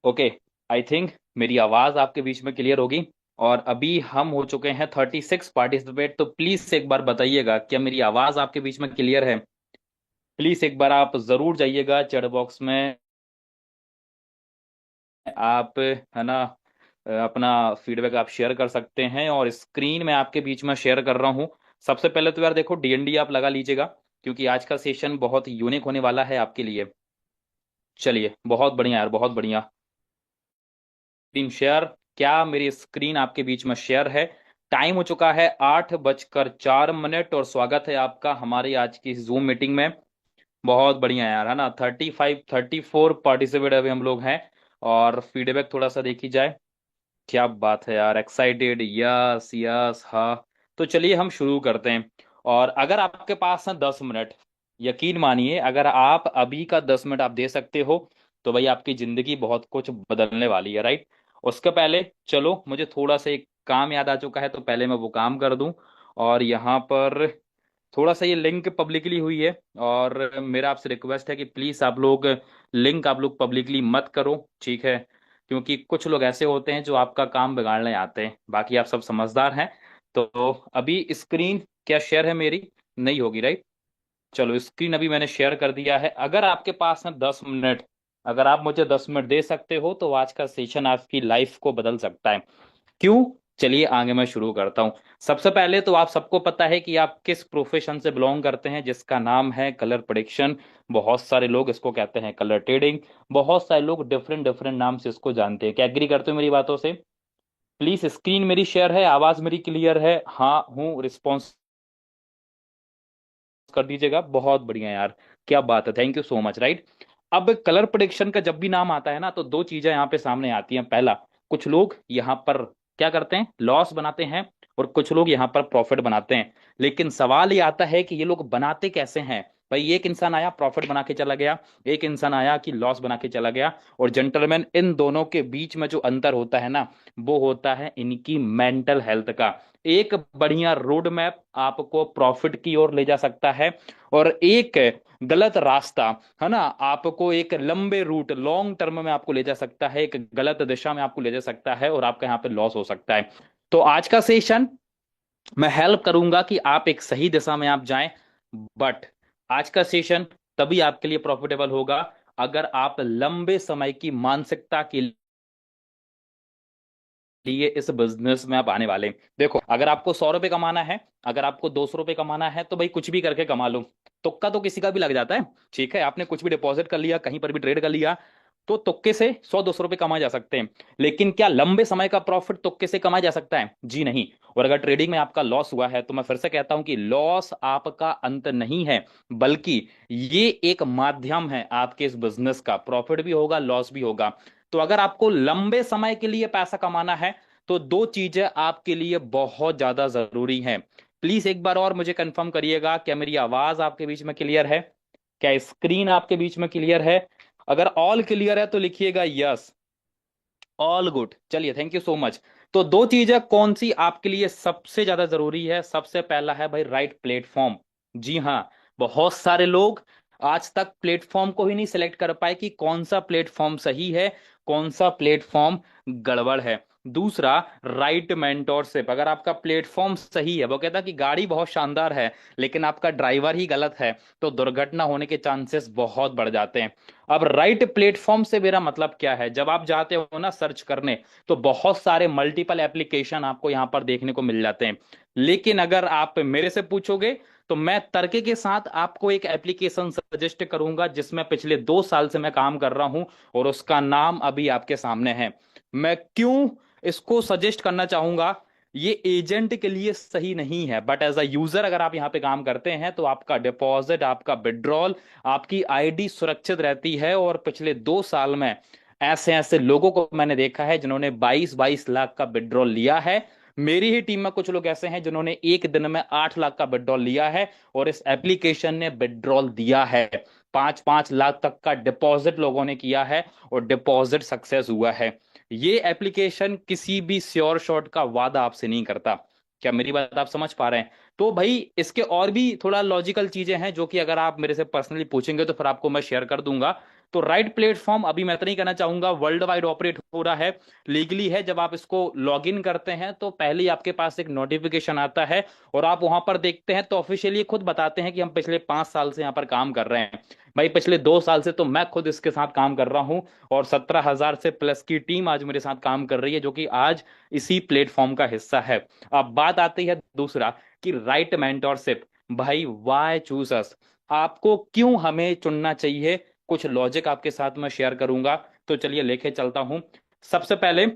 Okay. I think मेरी आवाज आपके बीच में क्लियर होगी। और अभी हम हो चुके हैं 36 पार्टिसिपेट, तो प्लीज एक बार बताइएगा क्या मेरी आवाज आपके बीच में क्लियर है। प्लीज एक बार आप जरूर जाइएगा चैट बॉक्स में। आप है ना, अपना फीडबैक आप शेयर कर सकते हैं और स्क्रीन में आपके बीच में शेयर कर रहा हूं। सबसे पहले तो यार देखो, डीएनडी आप लगा लीजिएगा, क्योंकि आज का सेशन बहुत यूनिक होने वाला है आपके लिए। चलिए, बहुत बढ़िया यार, बहुत बढ़िया। स्क्रीन शेयर, क्या मेरी स्क्रीन आपके बीच में शेयर है? टाइम हो चुका है 8:04 और स्वागत है आपका हमारी आज की जूम मीटिंग में। बहुत बढ़िया यार, है ना। 34 पार्टिसिपेट अभी हम लोग हैं। और फीडबैक थोड़ा सा देखी जाए। क्या बात है यार, एक्साइटेड, यस यस, हाँ। तो चलिए हम शुरू करते हैं। और अगर आपके पास है 10 मिनट, यकीन मानिए अगर आप अभी का 10 मिनट आप दे सकते हो, तो भाई आपकी जिंदगी बहुत कुछ बदलने वाली है, राइट। उसके पहले चलो, मुझे थोड़ा सा एक काम याद आ चुका है, तो पहले मैं वो काम कर दूं। और यहाँ पर थोड़ा सा ये लिंक पब्लिकली हुई है, और मेरा आपसे रिक्वेस्ट है कि प्लीज आप लोग लिंक आप लोग पब्लिकली मत करो, ठीक है। क्योंकि कुछ लोग ऐसे होते हैं जो आपका काम बिगाड़ने आते हैं, बाकी आप सब समझदार हैं। तो अभी स्क्रीन क्या शेयर है मेरी? नहीं होगी, राइट। चलो, स्क्रीन अभी मैंने शेयर कर दिया है। अगर आपके पास है 10 मिनट, अगर आप मुझे 10 मिनट दे सकते हो, तो आज का सेशन आपकी लाइफ को बदल सकता है। क्यों? चलिए आगे मैं शुरू करता हूं। सबसे पहले तो आप सबको पता है कि आप किस प्रोफेशन से बिलोंग करते हैं, जिसका नाम है कलर प्रेडिक्शन। बहुत सारे लोग इसको कहते हैं कलर ट्रेडिंग। बहुत सारे लोग डिफरेंट डिफरेंट नाम से इसको जानते हैं। क्या एग्री करते हो मेरी बातों से? प्लीज, स्क्रीन मेरी शेयर है, आवाज मेरी क्लियर है? हाँ हूँ, रिस्पॉन्स कर दीजिएगा। बहुत बढ़िया यार, क्या बात है, thank you so much, right. अब कलर प्रेडिक्शन का जब भी नाम आता है ना, तो दो चीजें यहाँ पे सामने आती हैं। पहला, कुछ लोग यहाँ पर क्या करते हैं, लॉस बनाते हैं, और कुछ लोग यहाँ पर प्रॉफिट बनाते हैं। लेकिन सवाल ये आता है कि ये लोग बनाते कैसे हैं। भाई, एक इंसान आया प्रॉफिट बना के चला गया, एक इंसान आया कि लॉस बना के चला गया। और जेंटलमैन, इन दोनों के बीच में जो अंतर होता है ना, वो होता है इनकी मेंटल हेल्थ का। एक बढ़िया रोड मैप आपको प्रॉफिट की ओर ले जा सकता है, और एक गलत रास्ता, है ना, आपको एक लंबे रूट लॉन्ग टर्म में आपको ले जा सकता है, एक गलत दिशा में आपको ले जा सकता है, और आपका यहाँ पे लॉस हो सकता है। तो आज का सेशन मैं हेल्प करूंगा कि आप एक सही दिशा में आप जाएं। बट आज का सेशन तभी आपके लिए प्रॉफिटेबल होगा अगर आप लंबे समय की मानसिकता के लिए इस बिजनेस में आप आने वाले हैं। देखो, अगर आपको 100 रुपए कमाना है, अगर आपको 200 रुपए कमाना है, तो भाई कुछ भी करके कमा लो। तुक्का तो किसी का भी लग जाता है, ठीक है। आपने कुछ भी डिपॉजिट कर लिया, कहीं पर भी ट्रेड कर लिया, तो तुक्के से 100-200 रुपए कमाए जा सकते हैं। लेकिन क्या लंबे समय का प्रॉफिट तुक्के से कमाया जा सकता है? जी नहीं। और अगर ट्रेडिंग में आपका लॉस हुआ है, तो मैं फिर से कहता हूं कि लॉस आपका अंत नहीं है, बल्कि ये एक माध्यम है आपके इस बिजनेस का। प्रॉफिट भी होगा, लॉस भी होगा। तो अगर आपको लंबे समय के लिए पैसा कमाना है, तो दो चीजें आपके लिए बहुत ज्यादा जरूरी हैं। प्लीज एक बार और मुझे कंफर्म करिएगा, क्या मेरी आवाज आपके बीच में क्लियर है? क्या स्क्रीन आपके बीच में क्लियर है? अगर ऑल क्लियर है तो लिखिएगा यस। ऑल गुड, चलिए, थैंक यू सो मच। तो दो चीजें कौन सी आपके लिए सबसे ज्यादा जरूरी है? सबसे पहला है भाई, राइट प्लेटफॉर्म। जी हाँ। बहुत सारे लोग आज तक प्लेटफॉर्म को ही नहीं सिलेक्ट कर पाए कि कौन सा प्लेटफॉर्म सही है, कौन सा प्लेटफॉर्म गड़बड़ है। दूसरा, राइट मेंटोरशिप। अगर आपका प्लेटफॉर्म सही है, वो कहता कि गाड़ी बहुत शानदार है, लेकिन आपका ड्राइवर ही गलत है, तो दुर्घटना होने के चांसेस बहुत बढ़ जाते हैं। अब राइट प्लेटफॉर्म से मेरा मतलब क्या है? जब आप जाते हो ना सर्च करने, तो बहुत सारे मल्टीपल एप्लीकेशन आपको यहां पर देखने को मिल जाते हैं। लेकिन अगर आप मेरे से पूछोगे, तो मैं तर्क के साथ आपको एक एप्लीकेशन सजेस्ट करूंगा, जिसमें पिछले 2 साल से मैं काम कर रहा हूं, और उसका नाम अभी आपके सामने है। मैं क्यों इसको सजेस्ट करना चाहूंगा? ये एजेंट के लिए सही नहीं है, बट एज अ यूजर अगर आप यहाँ पे काम करते हैं, तो आपका डिपॉजिट, आपका विड्रॉल, आपकी आईडी सुरक्षित रहती है। और पिछले 2 साल में ऐसे ऐसे लोगों को मैंने देखा है जिन्होंने 22-22 लाख का विड्रॉल लिया है। मेरी ही टीम में कुछ लोग ऐसे हैं जिन्होंने एक दिन में 8 लाख का विड्रॉल लिया है, और इस एप्लीकेशन ने विड्रॉल दिया है। 5-5 लाख तक का डिपॉजिट लोगों ने किया है, और डिपॉजिट सक्सेस हुआ है। ये एप्लीकेशन किसी भी श्योर शॉट का वादा आपसे नहीं करता। क्या मेरी बात आप समझ पा रहे हैं? तो भाई, इसके और भी थोड़ा लॉजिकल चीजें हैं, जो कि अगर आप मेरे से पर्सनली पूछेंगे, तो फिर आपको मैं शेयर कर दूंगा। तो राइट प्लेटफॉर्म अभी मैं तो नहीं कहना चाहूंगा, वर्ल्ड वाइड ऑपरेट हो रहा है, लीगली है। जब आप इसको लॉग इन करते हैं तो पहले ही आपके पास एक नोटिफिकेशन आता है और आप वहां पर देखते हैं तो ऑफिशियली खुद बताते हैं कि हम पिछले 5 साल से यहाँ पर काम कर रहे हैं। भाई पिछले 2 साल से तो मैं खुद इसके साथ काम कर रहा हूँ और 17,000 से प्लस की टीम आज मेरे साथ काम कर रही है, जो कि आज इसी प्लेटफॉर्म का हिस्सा है। अब बात आती है दूसरा कि राइट मेंटोरशिप। भाई वाई चूज अस, आपको क्यों हमें चुनना चाहिए, कुछ लॉजिक आपके साथ मैं शेयर करूंगा। तो चलिए लेके चलता हूं। सबसे पहले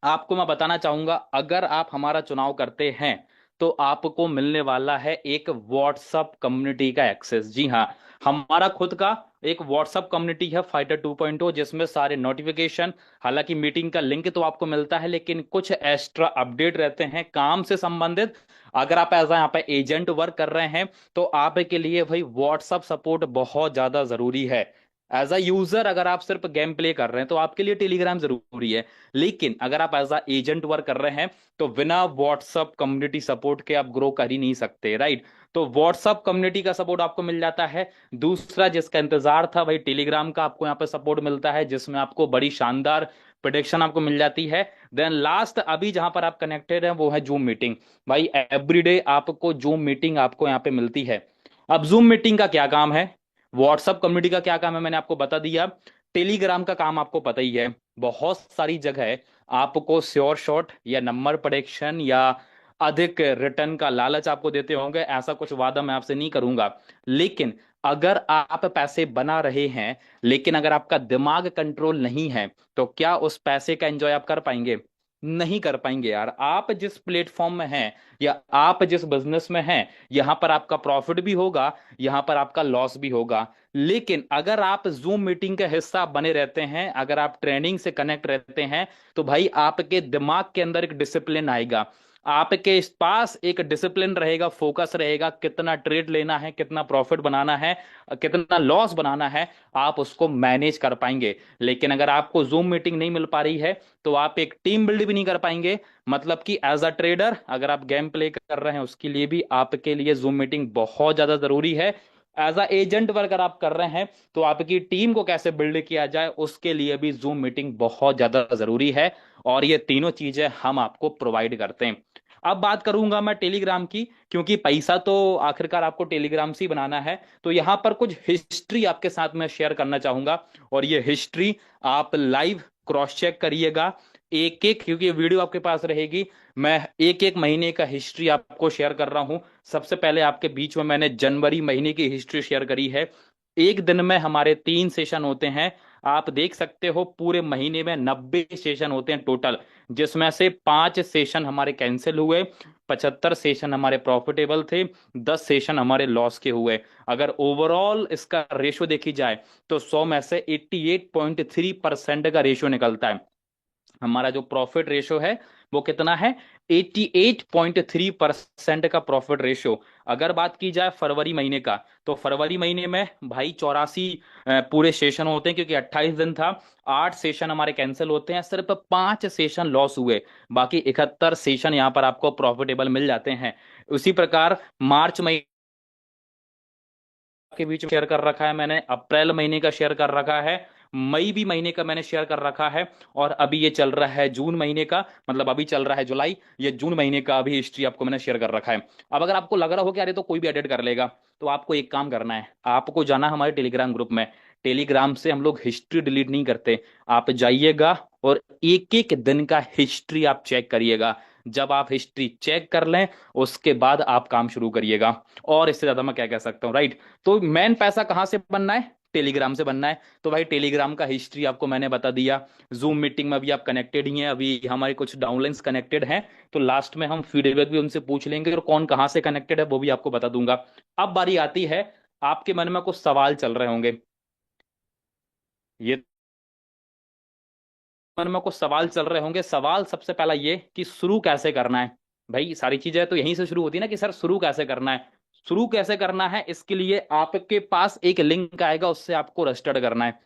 आपको मैं बताना चाहूंगा, अगर आप हमारा चुनाव करते हैं तो आपको मिलने वाला है एक व्हाट्सअप कम्युनिटी का एक्सेस। जी हाँ, हमारा खुद का एक व्हाट्सअप कम्युनिटी है फाइटर 2.0, जिसमें सारे नोटिफिकेशन, हालांकि मीटिंग का लिंक तो आपको मिलता है लेकिन कुछ एक्स्ट्रा अपडेट रहते हैं काम से संबंधित। अगर आप ऐसा यहाँ पे एजेंट वर्क कर रहे हैं तो आपके लिए भाई व्हाट्सअप सपोर्ट बहुत ज्यादा जरूरी है। एज अ यूजर अगर आप सिर्फ गेम प्ले कर रहे हैं तो आपके लिए टेलीग्राम जरूरी है, लेकिन अगर आप एज अ एजेंट वर्क कर रहे हैं तो बिना व्हाट्सअप कम्युनिटी सपोर्ट के आप ग्रो कर ही नहीं सकते, राइट। तो व्हाट्सअप कम्युनिटी का सपोर्ट आपको मिल जाता है। दूसरा जिसका इंतजार था भाई, टेलीग्राम का आपको यहाँ पे सपोर्ट मिलता है, जिसमें आपको बड़ी शानदार प्रोडिक्शन आपको मिल जाती है। देन लास्ट अभी जहां पर आप कनेक्टेड हैं वो है जूम मीटिंग। भाई एवरीडे आपको जूम मीटिंग आपको यहाँ पे मिलती है। अब जूम मीटिंग का क्या काम है, व्हाट्सअप कम्युनिटी का क्या काम है, मैंने आपको बता दिया। टेलीग्राम का काम आपको पता ही है। बहुत सारी जगह आपको श्योर शॉट या नंबर प्रेडिक्शन या अधिक रिटर्न का लालच आपको देते होंगे, ऐसा कुछ वादा मैं आपसे नहीं करूंगा। लेकिन अगर आप पैसे बना रहे हैं लेकिन अगर आपका दिमाग कंट्रोल नहीं है तो क्या उस पैसे का एंजॉय आप कर पाएंगे? नहीं कर पाएंगे यार। आप जिस प्लेटफॉर्म में हैं या आप जिस बिजनेस में हैं, यहां पर आपका प्रॉफिट भी होगा, यहां पर आपका लॉस भी होगा। लेकिन अगर आप जूम मीटिंग का हिस्सा बने रहते हैं, अगर आप ट्रेनिंग से कनेक्ट रहते हैं, तो भाई आपके दिमाग के अंदर एक डिसिप्लिन आएगा, आपके पास एक डिसिप्लिन रहेगा, फोकस रहेगा, कितना ट्रेड लेना है, कितना प्रॉफिट बनाना है, कितना लॉस बनाना है, आप उसको मैनेज कर पाएंगे। लेकिन अगर आपको जूम मीटिंग नहीं मिल पा रही है तो आप एक टीम बिल्ड भी नहीं कर पाएंगे। मतलब कि एज अ ट्रेडर अगर आप गेम प्ले कर रहे हैं उसके लिए भी आपके लिए जूम मीटिंग बहुत ज्यादा जरूरी है। एज अ एजेंट वर्क अगर आप कर रहे हैं तो आपकी टीम को कैसे बिल्ड किया जाए उसके लिए भी जूम मीटिंग बहुत ज्यादा जरूरी है। और ये तीनों चीजें हम आपको प्रोवाइड करते हैं। अब बात करूंगा मैं टेलीग्राम की, क्योंकि पैसा तो आखिरकार आपको टेलीग्राम से ही बनाना है। तो यहां पर कुछ हिस्ट्री आपके साथ मैं शेयर करना चाहूंगा और ये हिस्ट्री आप लाइव क्रॉस चेक करिएगा एक एक, क्योंकि ये वीडियो आपके पास रहेगी। मैं एक एक महीने का हिस्ट्री आपको शेयर कर रहा हूं। सबसे पहले आपके बीच में मैंने जनवरी महीने की हिस्ट्री शेयर करी है। एक दिन में हमारे 3 सेशन होते हैं। आप देख सकते हो पूरे महीने में 90 सेशन होते हैं टोटल, जिसमें से 5 सेशन हमारे कैंसिल हुए, 75 सेशन हमारे प्रॉफिटेबल थे, 10 सेशन हमारे लॉस के हुए। अगर ओवरऑल इसका रेशो देखी जाए तो 100 में से 88.3% का रेशो निकलता है। हमारा जो प्रॉफिट रेशो है वो कितना है? 88.3% का प्रॉफिट रेशो। अगर बात की जाए फरवरी महीने का, तो फरवरी महीने में भाई 84 पूरे सेशन होते हैं, क्योंकि 28 दिन था। 8 सेशन हमारे कैंसिल होते हैं, सिर्फ 5 सेशन लॉस हुए, बाकी 71 सेशन यहाँ पर आपको प्रॉफिटेबल मिल जाते हैं। उसी प्रकार मार्च महीने के बीच में शेयर कर रखा है मैंने, अप्रैल महीने का शेयर कर रखा है, मई भी महीने का मैंने शेयर कर रखा है, और अभी ये चल रहा है जून महीने का, मतलब अभी चल रहा है जुलाई, ये जून महीने का अभी हिस्ट्री आपको मैंने शेयर कर रखा है। अब अगर आपको लग रहा हो कि अरे तो कोई भी एडिट कर लेगा, तो आपको एक काम करना है, आपको जाना हमारे टेलीग्राम ग्रुप में। टेलीग्राम से हम लोग हिस्ट्री डिलीट नहीं करते। आप जाइएगा और एक एक दिन का हिस्ट्री आप चेक करिएगा। जब आप हिस्ट्री चेक कर लें उसके बाद आप काम शुरू करिएगा। और इससे ज्यादा मैं क्या कह सकता हूँ, राइट। तो मेन पैसा कहां से बनना है? टेलीग्राम से बनना है। तो भाई टेलीग्राम का हिस्ट्री आपको मैंने बता दिया। जूम मीटिंग में अभी आप कनेक्टेड ही हैं, अभी हमारे कुछ डाउनलाइंस कनेक्टेड हैं, तो लास्ट में हम फीडबैक भी उनसे पूछ लेंगे और कौन कहां से कनेक्टेड है वो भी आपको बता दूंगा। अब बारी आती है, आपके मन में कुछ सवाल चल रहे होंगे, ये मन में कुछ सवाल चल रहे होंगे। सवाल सबसे पहला ये कि शुरू कैसे करना है। भाई सारी चीजें तो यहीं से शुरू होती है ना कि सर शुरू कैसे करना है। शुरू कैसे करना है, इसके लिए आपके पास एक लिंक आएगा, उससे आपको रजिस्टर्ड करना है।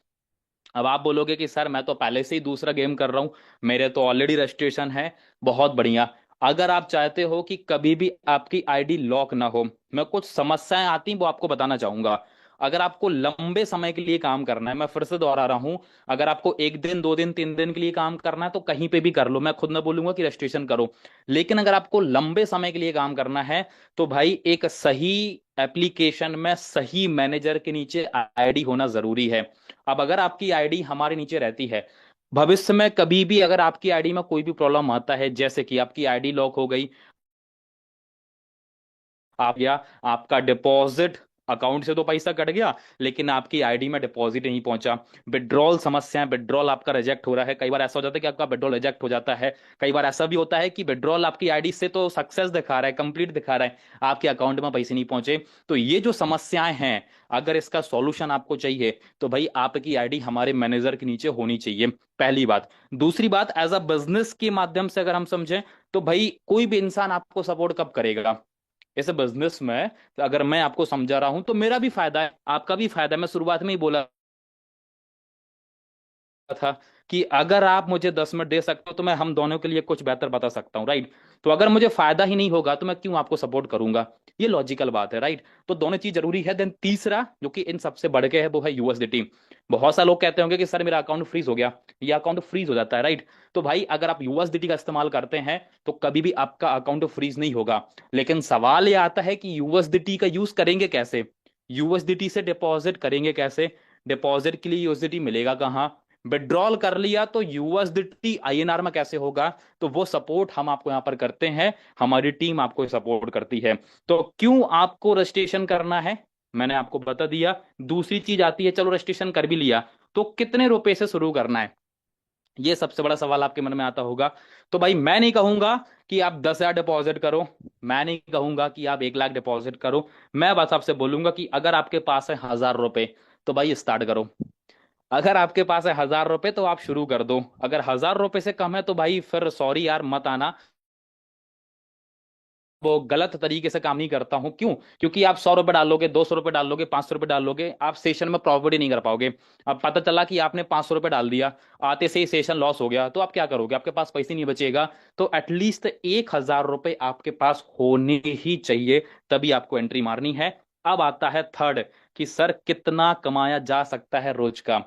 अब आप बोलोगे कि सर मैं तो पहले से ही दूसरा गेम कर रहा हूं, मेरे तो ऑलरेडी रजिस्ट्रेशन है। बहुत बढ़िया। अगर आप चाहते हो कि कभी भी आपकी आईडी लॉक ना हो, मैं कुछ समस्याएं आती वो आपको बताना चाहूंगा। अगर आपको लंबे समय के लिए काम करना है, मैं फिर से दोहरा रहा हूं, अगर आपको 1 दिन 2 दिन 3 दिन के लिए काम करना है तो कहीं पे भी कर लो, मैं खुद ना बोलूंगा कि रजिस्ट्रेशन करो। लेकिन अगर आपको लंबे समय के लिए काम करना है तो भाई एक सही एप्लीकेशन में सही मैनेजर के नीचे आईडी होना जरूरी है। अब अगर आपकी आईडी हमारे नीचे रहती है, भविष्य में कभी भी अगर आपकी आईडी में कोई भी प्रॉब्लम आता है, जैसे कि आपकी आईडी लॉक हो गई, आप या आपका डिपॉजिट अकाउंट से तो पैसा कट गया लेकिन आपकी आईडी में डिपॉजिट नहीं पहुंचा, विड्रॉल समस्याएं, विड्रॉल आपका रिजेक्ट हो रहा है, कई बार ऐसा हो जाता है कि आपका विड्रॉल रिजेक्ट हो जाता है, कई बार ऐसा भी होता है कि विड्रॉल आपकी आईडी से तो सक्सेस दिखा रहा है, कंप्लीट दिखा रहा है, आपके अकाउंट में पैसे नहीं पहुंचे। तो ये जो समस्याएं हैं, अगर इसका सॉल्यूशन आपको चाहिए तो भाई आपकी आईडी हमारे मैनेजर के नीचे होनी चाहिए, पहली बात। दूसरी बात, एज अ बिजनेस के माध्यम से अगर हम समझें तो भाई कोई भी इंसान आपको सपोर्ट कब करेगा, इस बिजनेस में अगर मैं आपको समझा रहा हूं तो मेरा भी फायदा है, आपका भी फायदा है। मैं शुरुआत में ही बोला था कि अगर आप मुझे 10 मिनट दे सकते हो तो मैं हम दोनों के लिए कुछ बेहतर बता सकता हूँ, राइट। तो अगर मुझे फायदा ही नहीं होगा तो मैं क्यों आपको सपोर्ट करूंगा, ये लॉजिकल बात है, राइट। तो दोनों चीज जरूरी है। देन तीसरा जो कि इन सबसे बढ़ के है वो है यूएसडीटी। बहुत सारे लोग कहते होंगे कि सर मेरा अकाउंट फ्रीज हो गया, ये अकाउंट फ्रीज हो जाता है, राइट। तो भाई अगर आप यूएसडीटी का इस्तेमाल करते हैं तो कभी भी आपका अकाउंट फ्रीज नहीं होगा। लेकिन सवाल ये आता है कि यूएसडीटी का यूज करेंगे कैसे, यूएसडीटी से डिपॉजिट करेंगे कैसे, डिपॉजिट के लिए यूएसडीटी मिलेगा कहाँ, विड्रॉल कर लिया तो यूएसडीटी आईएनआर में कैसे होगा। तो वो सपोर्ट हम आपको यहां पर करते हैं, हमारी टीम आपको सपोर्ट करती है। तो क्यों आपको रजिस्ट्रेशन करना है, मैंने आपको बता दिया। दूसरी चीज आती है, चलो रजिस्ट्रेशन कर भी लिया तो कितने रुपए से शुरू करना है, ये सबसे बड़ा सवाल आपके मन में आता होगा। तो भाई मैं नहीं कहूंगा कि आप 10,000 डिपॉजिट करो, मैं नहीं कहूंगा कि आप 1 लाख डिपॉजिट करो, मैं बस आपसे बोलूंगा कि अगर आपके पास है 1,000 रुपए तो भाई स्टार्ट करो। अगर आपके पास है 1,000 रुपए तो आप शुरू कर दो, अगर 1,000 रुपए से कम है तो भाई फिर सॉरी यार मत आना, वो गलत तरीके से काम नहीं करता हूं। क्यों? क्योंकि आप 100 रुपए डालोगे, 200 रुपए डालोगे, 500 रुपए डालोगे, आप सेशन में प्रॉफिट ही नहीं कर पाओगे। अब पता चला कि आपने 500 रुपए डाल दिया, आते से ही सेशन लॉस हो गया तो आप क्या करोगे, आपके पास पैसे नहीं बचेगा। तो एटलीस्ट 1,000 रुपए आपके पास होने ही चाहिए, तभी आपको एंट्री मारनी है। अब आता है थर्ड, कि सर कितना कमाया जा सकता है रोज का,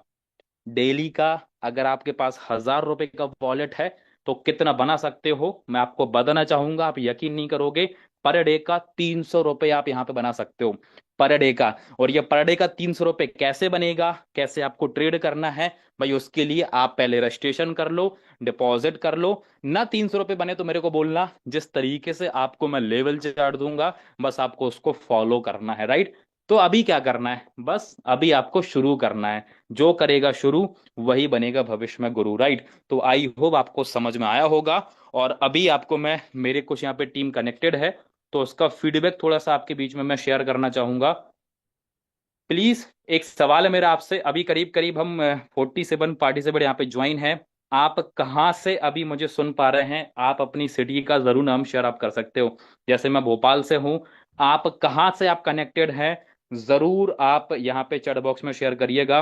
डेली का। अगर आपके पास 1,000 रुपए का वॉलेट है तो कितना बना सकते हो, मैं आपको बताना चाहूंगा, आप यकीन नहीं करोगे। पर डे का 300 रुपए आप यहाँ पे बना सकते हो, पर डे का। और ये पर डे का 300 रुपए कैसे बनेगा, कैसे आपको ट्रेड करना है, भाई उसके लिए आप पहले रजिस्ट्रेशन कर लो, डिपॉजिट कर लो। ना 300 रुपए बने तो मेरे को बोलना, जिस तरीके से आपको मैं लेवल चार्ट दूंगा बस आपको उसको फॉलो करना है, राइट। तो अभी क्या करना है, बस अभी आपको शुरू करना है, जो करेगा शुरू वही बनेगा भविष्य में गुरु, राइट। तो आई होप आपको समझ में आया होगा। और अभी आपको मैं, मेरे कुछ यहाँ पे टीम कनेक्टेड है तो उसका फीडबैक थोड़ा सा आपके बीच में मैं शेयर करना चाहूंगा। प्लीज, एक सवाल है मेरा आपसे, अभी करीब करीब हम 47 पार्टिसिपेट यहाँ पे ज्वाइन है, आप कहाँ से अभी मुझे सुन पा रहे हैं, आप अपनी सिटी का जरूर नाम शेयर आप कर सकते हो। जैसे मैं भोपाल से हूँ, आप कहाँ से आप कनेक्टेड हैं, जरूर आप यहाँ पे चैट बॉक्स में शेयर करिएगा।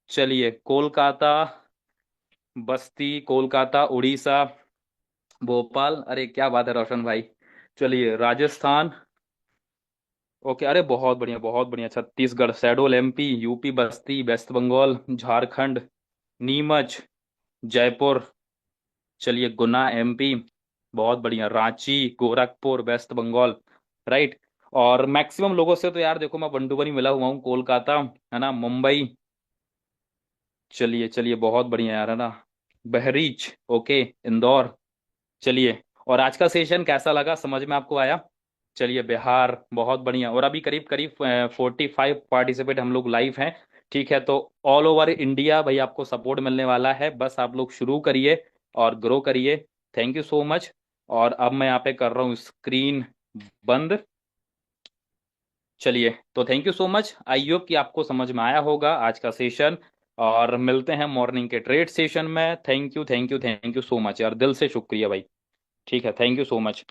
चलिए, कोलकाता, बस्ती, कोलकाता, उड़ीसा, भोपाल, अरे क्या बात है रोशन भाई। चलिए, राजस्थान, ओके, अरे बहुत बढ़िया बहुत बढ़िया, छत्तीसगढ़, शहडोल एमपी, यूपी बस्ती, वेस्ट बंगाल, झारखंड, नीमच, जयपुर, चलिए गुना एमपी, बहुत बढ़िया, रांची, गोरखपुर, वेस्ट बंगाल, राइट। और मैक्सिमम लोगों से तो यार देखो मैं वनटू-वन ही मिला हुआ हूँ, कोलकाता है ना, मुंबई, चलिए चलिए बहुत बढ़िया यार, है ना, बहरीच, ओके, इंदौर, चलिए। और आज का सेशन कैसा लगा, समझ में आपको आया? चलिए, बिहार, बहुत बढ़िया। और अभी करीब करीब 45 पार्टिसिपेट हम लोग लाइव हैं, ठीक है। तो ऑल ओवर इंडिया भाई आपको सपोर्ट मिलने वाला है, बस आप लोग शुरू करिए और ग्रो करिए। Thank you so much. और अब मैं यहाँ पे कर रहा हूँ स्क्रीन बंद। चलिए, तो thank you so much, I hope कि आपको समझ में आया होगा आज का सेशन। और मिलते हैं मॉर्निंग के ट्रेड सेशन में। Thank you thank you thank you so much यार, दिल से शुक्रिया भाई। ठीक है, थैंक यू सो मच।